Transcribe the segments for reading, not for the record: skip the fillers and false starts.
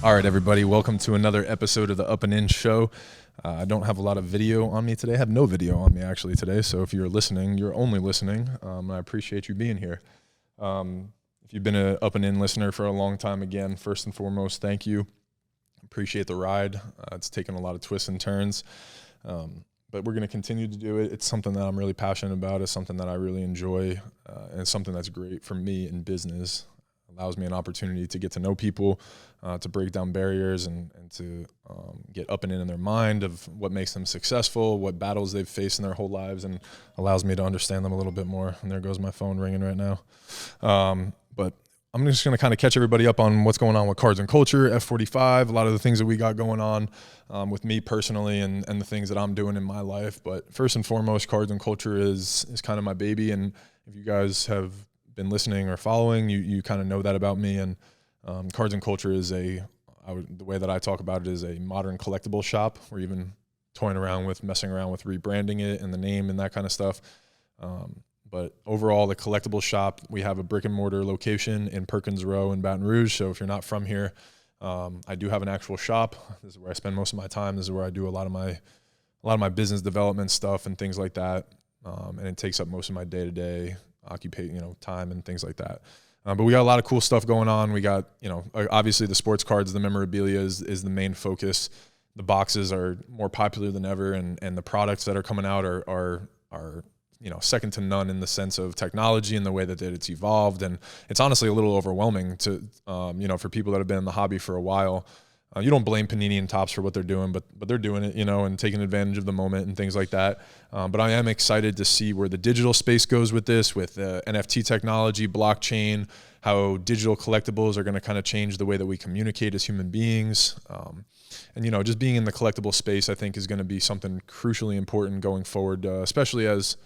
All right, everybody, welcome to another episode of the Up and In Show. I don't have a lot of video on me today. I have no video on me actually today, so if you're listening, you're only listening. I appreciate you being here. If you've been an Up and In listener for a long time, again, first and foremost, thank you. Appreciate the ride. It's taken a lot of twists and turns, but we're going to continue to do it. It's something that I'm really passionate about. It's something that I really enjoy, and it's something that's great for me in business. Allows me an opportunity to get to know people, to break down barriers and to get up and in their mind of what makes them successful, what battles they've faced in their whole lives, and allows me to understand them a little bit more. And there goes my phone ringing right now. But I'm just going to kind of catch everybody up on what's going on with Cards and Culture, F45, a lot of the things that we got going on with me personally and the things that I'm doing in my life. But first and foremost, Cards and Culture is kind of my baby. And if you guys have been listening or following, you kind of know that about me. And Cards and Culture is the way that I talk about it is a modern collectible shop. We're even messing around with rebranding it and the name and that kind of stuff. But overall, the collectible shop, we have a brick and mortar location in Perkins Row in Baton Rouge. So if you're not from here, I do have an actual shop. This is where I spend most of my time. This is where I do a lot of my business development stuff and things like that. And it takes up most of my day-to-day time and things like that. But we got a lot of cool stuff going on. We got, obviously the sports cards, the memorabilia is the main focus. The boxes are more popular than ever, and the products that are coming out are second to none in the sense of technology and the way that it's evolved. And it's honestly a little overwhelming to, for people that have been in the hobby for a while. You don't blame Panini and Topps for what they're doing, but they're doing it, and taking advantage of the moment and things like that. But I am excited to see where the digital space goes with this, with NFT technology, blockchain, how digital collectibles are going to kind of change the way that we communicate as human beings. And just being in the collectible space, I think, is going to be something crucially important going forward, especially as,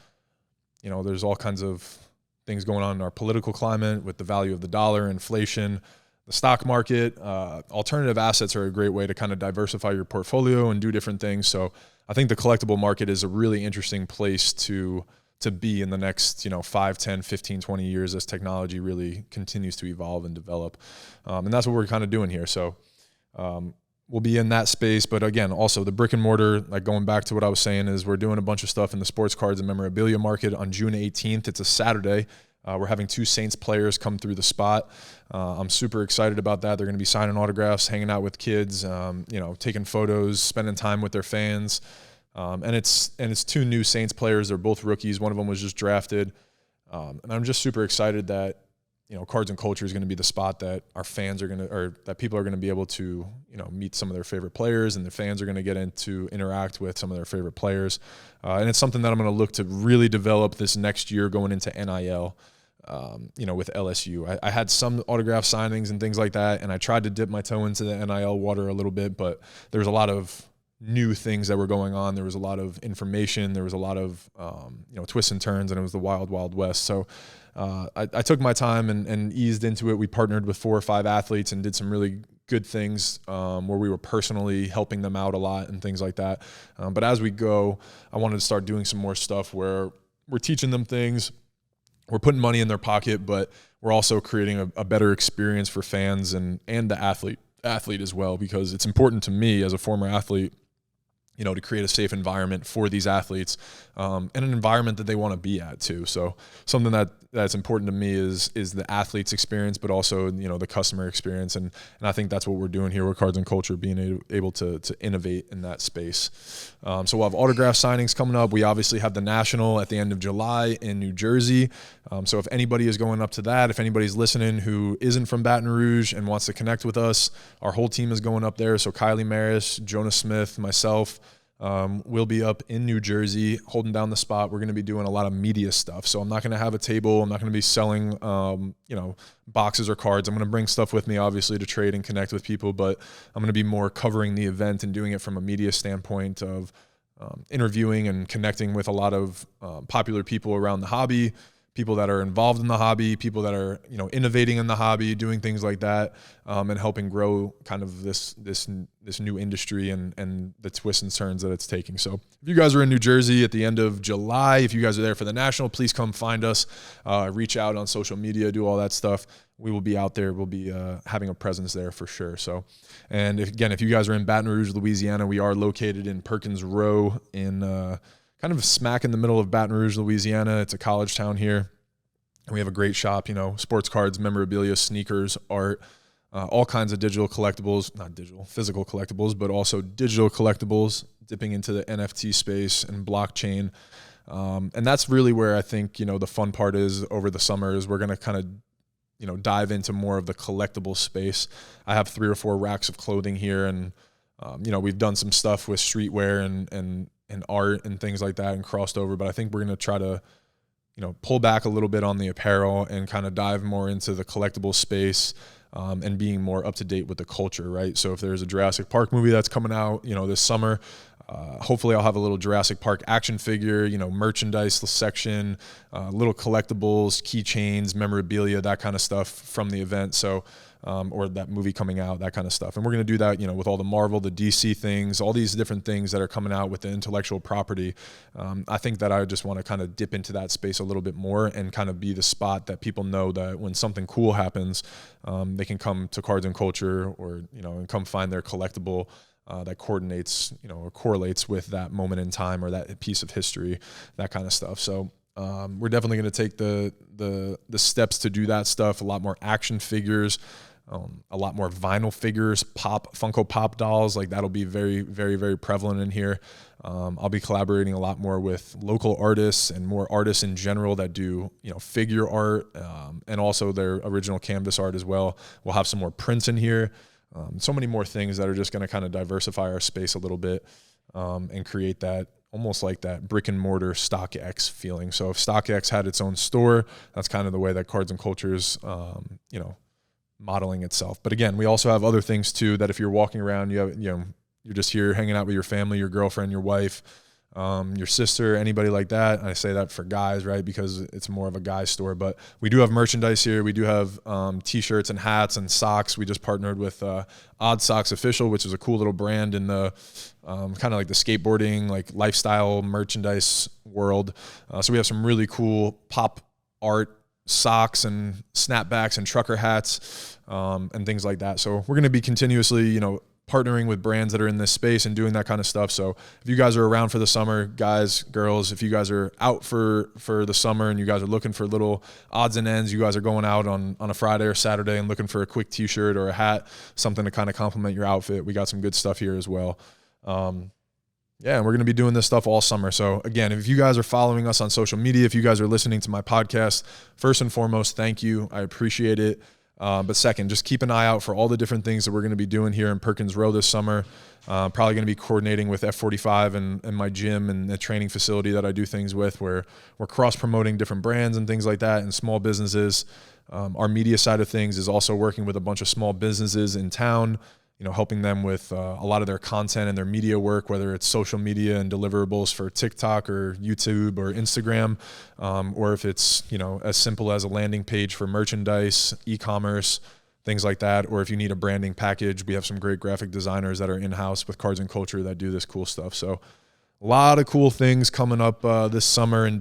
there's all kinds of things going on in our political climate with the value of the dollar, inflation, the stock market. Alternative assets are a great way to kind of diversify your portfolio and do different things. So I think the collectible market is a really interesting place to be in the next, 5, 10, 15, 20 years as technology really continues to evolve and develop. And that's what we're kind of doing here. So we'll be in that space. But again, also the brick and mortar, like going back to what I was saying, is we're doing a bunch of stuff in the sports cards and memorabilia market on June 18th. It's a Saturday. We're having 2 Saints players come through the spot. I'm super excited about that. They're going to be signing autographs, hanging out with kids, taking photos, spending time with their fans. And it's 2 new Saints players. They're both rookies. One of them was just drafted. And I'm just super excited that, Cards and Culture is going to be the spot that our fans are that people are going to be able to, meet some of their favorite players, and the fans are going to get to interact with some of their favorite players. And it's something that I'm going to look to really develop this next year going into NIL. With LSU. I had some autograph signings and things like that, and I tried to dip my toe into the NIL water a little bit, but there was a lot of new things that were going on. There was a lot of information. There was a lot of, twists and turns, and it was the wild, wild west. So I took my time and eased into it. We partnered with 4 or 5 athletes and did some really good things where we were personally helping them out a lot and things like that. But as we go, I wanted to start doing some more stuff where we're teaching them things. We're putting money in their pocket, but we're also creating a better experience for fans and the athlete as well, because it's important to me as a former athlete, to create a safe environment for these athletes, and an environment that they want to be at too. So something that's important to me is the athlete's experience, but also, the customer experience. And I think that's what we're doing here with Cards and Culture, being able to innovate in that space. So we'll have autograph signings coming up. We obviously have the National at the end of July in New Jersey. So if anybody is going up to that, if anybody's listening who isn't from Baton Rouge and wants to connect with us, our whole team is going up there. So Kylie Maris, Jonas Smith, myself, we'll be up in New Jersey holding down the spot. We're going to be doing a lot of media stuff. So I'm not going to have a table. I'm not going to be selling, boxes or cards. I'm going to bring stuff with me, obviously, to trade and connect with people, but I'm going to be more covering the event and doing it from a media standpoint of interviewing and connecting with a lot of popular people around the hobby, people that are involved in the hobby, people that are, innovating in the hobby, doing things like that, and helping grow kind of this new industry and the twists and turns that it's taking. So if you guys are in New Jersey at the end of July, if you guys are there for the National, please come find us, reach out on social media, do all that stuff. We will be out there. We'll be having a presence there for sure. So, and if you guys are in Baton Rouge, Louisiana, we are located in Perkins Row in kind of smack in the middle of Baton Rouge, Louisiana. It's a college town here. And we have a great shop, sports cards, memorabilia, sneakers, art, all kinds of physical collectibles, but also digital collectibles, dipping into the NFT space and blockchain. And that's really where I think, the fun part is over the summer is we're going to kind of, dive into more of the collectible space. I have 3 or 4 racks of clothing here, and, we've done some stuff with streetwear and art and things like that and crossed over, but I think we're going to try to, pull back a little bit on the apparel and kind of dive more into the collectible space, and being more up to date with the culture, right? So if there's a Jurassic Park movie that's coming out, this summer, hopefully I'll have a little Jurassic Park action figure, merchandise section, little collectibles, keychains, memorabilia, that kind of stuff from the event. So, or that movie coming out, that kind of stuff. And we're going to do that, with all the Marvel, the DC things, all these different things that are coming out with the intellectual property. I think that I just want to kind of dip into that space a little bit more and kind of be the spot that people know that when something cool happens, they can come to Cards and Culture or, and come find their collectible that coordinates, or correlates with that moment in time or that piece of history, that kind of stuff. So we're definitely going to take the steps to do that stuff. A lot more action figures, a lot more vinyl figures, Funko Pop dolls. Like that'll be very, very, very prevalent in here. I'll be collaborating a lot more with local artists and more artists in general that do, figure art, and also their original canvas art as well. We'll have some more prints in here. So many more things that are just going to kind of diversify our space a little bit, and create that almost like that brick and mortar StockX feeling. So if StockX had its own store, that's kind of the way that Cards and Culture's, modeling itself. But again, we also have other things too, that if you're walking around, you're just here hanging out with your family, your girlfriend, your wife, your sister, anybody like that. And I say that for guys, right? Because it's more of a guy store, but we do have merchandise here. We do have t-shirts and hats and socks. We just partnered with Odd Socks Official, which is a cool little brand in the kind of like the skateboarding, like lifestyle merchandise world. So we have some really cool pop art socks and snapbacks and trucker hats, and things like that. So we're going to be continuously, partnering with brands that are in this space and doing that kind of stuff. So if you guys are around for the summer, guys, girls, if you guys are out for the summer and you guys are looking for little odds and ends, you guys are going out on a Friday or Saturday and looking for a quick t-shirt or a hat, something to kind of complement your outfit, we got some good stuff here as well. Yeah, and we're going to be doing this stuff all summer. So again, if you guys are following us on social media, if you guys are listening to my podcast, first and foremost, thank you. I appreciate it. But second, just keep an eye out for all the different things that we're going to be doing here in Perkins Row this summer. Probably going to be coordinating with F45 and my gym and the training facility that I do things with, where we're cross-promoting different brands and things like that and small businesses. Our media side of things is also working with a bunch of small businesses in town, helping them with a lot of their content and their media work, whether it's social media and deliverables for TikTok or YouTube or Instagram, or if it's, as simple as a landing page for merchandise, e-commerce, things like that. Or if you need a branding package, we have some great graphic designers that are in-house with Cards and Culture that do this cool stuff. So a lot of cool things coming up this summer and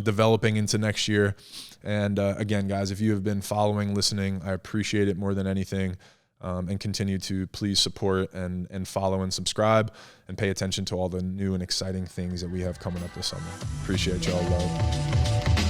developing into next year. And again, guys, if you have been following, listening, I appreciate it more than anything. And continue to please support and follow and subscribe and pay attention to all the new and exciting things that we have coming up this summer. Appreciate y'all. Love.